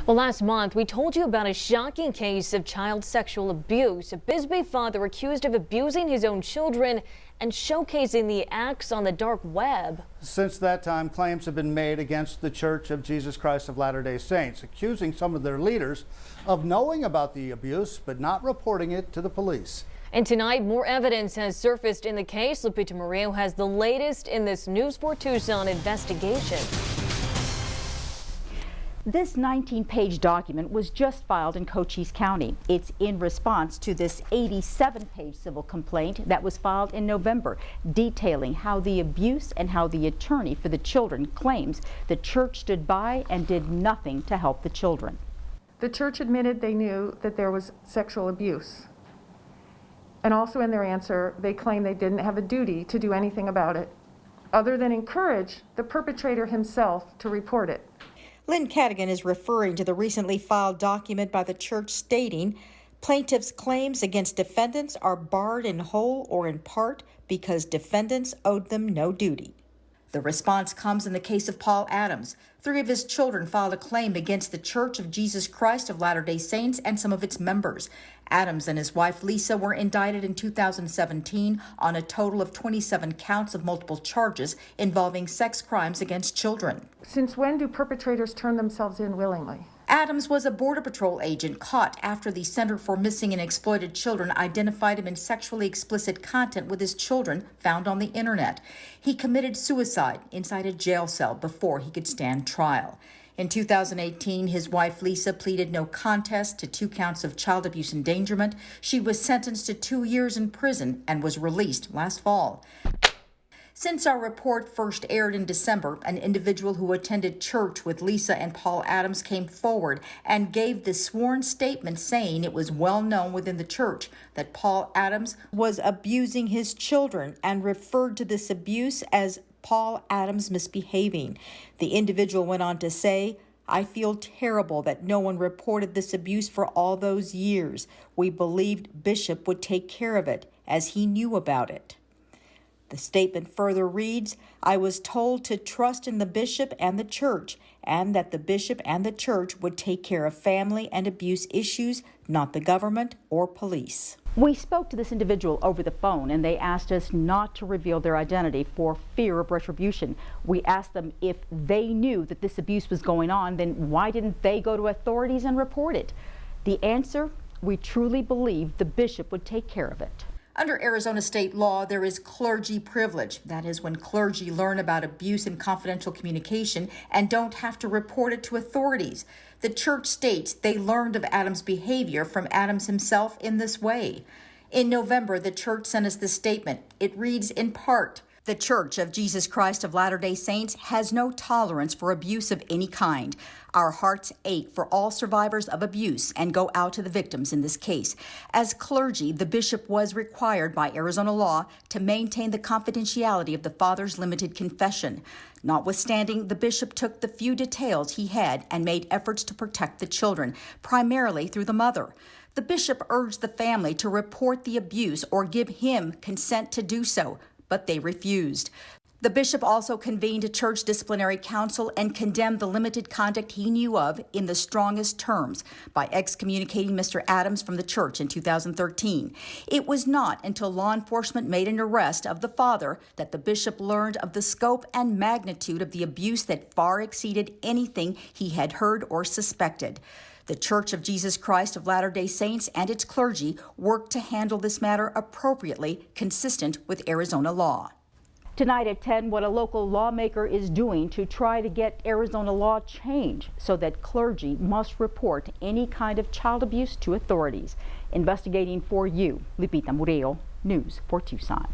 Well, last month, we told you about a shocking case of child sexual abuse. A Bisbee father accused of abusing his own children and showcasing the acts on the dark web. Since that time, claims have been made against the Church of Jesus Christ of Latter-day Saints, accusing some of their leaders of knowing about the abuse but not reporting it to the police. And tonight, more evidence has surfaced in the case. Lupita Murillo has the latest in this News 4 Tucson investigation. This 19-page document was just filed in Cochise County. It's in response to this 87-page civil complaint that was filed in November, detailing how the abuse and how the attorney for the children claims the church stood by and did nothing to help the children. The church admitted they knew that there was sexual abuse. And also in their answer, they claim they didn't have a duty to do anything about it, other than encourage the perpetrator himself to report it. Lynn Cadigan is referring to the recently filed document by the church stating plaintiffs' claims against defendants are barred in whole or in part because defendants owed them no duty. The response comes in the case of Paul Adams. 3 of his children filed a claim against the Church of Jesus Christ of Latter-day Saints and some of its members. Adams and his wife Lisa were indicted in 2017 on a total of 27 counts of multiple charges involving sex crimes against children. Since when do perpetrators turn themselves in willingly? Adams was a Border Patrol agent caught after the Center for Missing and Exploited Children identified him in sexually explicit content with his children found on the internet. He committed suicide inside a jail cell before he could stand trial. In 2018, his wife Lisa pleaded no contest to 2 counts of child abuse endangerment. She was sentenced to 2 years in prison and was released last fall. Since our report first aired in December, an individual who attended church with Lisa and Paul Adams came forward and gave the sworn statement saying it was well known within the church that Paul Adams was abusing his children and referred to this abuse as Paul Adams misbehaving. The individual went on to say, "I feel terrible that no one reported this abuse for all those years. We believed Bishop would take care of it as he knew about it." The statement further reads, "I was told to trust in the bishop and the church, and that the bishop and the church would take care of family and abuse issues, not the government or police." We spoke to this individual over the phone, and they asked us not to reveal their identity for fear of retribution. We asked them if they knew that this abuse was going on, then why didn't they go to authorities and report it? The answer, we truly believe the bishop would take care of it. Under Arizona state law, there is clergy privilege. That is when clergy learn about abuse and confidential communication and don't have to report it to authorities. The church states they learned of Adams' behavior from Adams himself in this way. In November, the church sent us this statement. It reads in part, "The Church of Jesus Christ of Latter-day Saints has no tolerance for abuse of any kind. Our hearts ache for all survivors of abuse and go out to the victims in this case. As clergy, the bishop was required by Arizona law to maintain the confidentiality of the father's limited confession. Notwithstanding, the bishop took the few details he had and made efforts to protect the children, primarily through the mother. The bishop urged the family to report the abuse or give him consent to do so, but they refused. The bishop also convened a church disciplinary council and condemned the limited conduct he knew of in the strongest terms by excommunicating Mr. Adams from the church in 2013. It was not until law enforcement made an arrest of the father that the bishop learned of the scope and magnitude of the abuse that far exceeded anything he had heard or suspected. The Church of Jesus Christ of Latter-day Saints and its clergy worked to handle this matter appropriately, consistent with Arizona law. Tonight at 10, what a local lawmaker is doing to try to get Arizona law changed so that clergy must report any kind of child abuse to authorities. Investigating for you, Lupita Murillo, News 4 Tucson.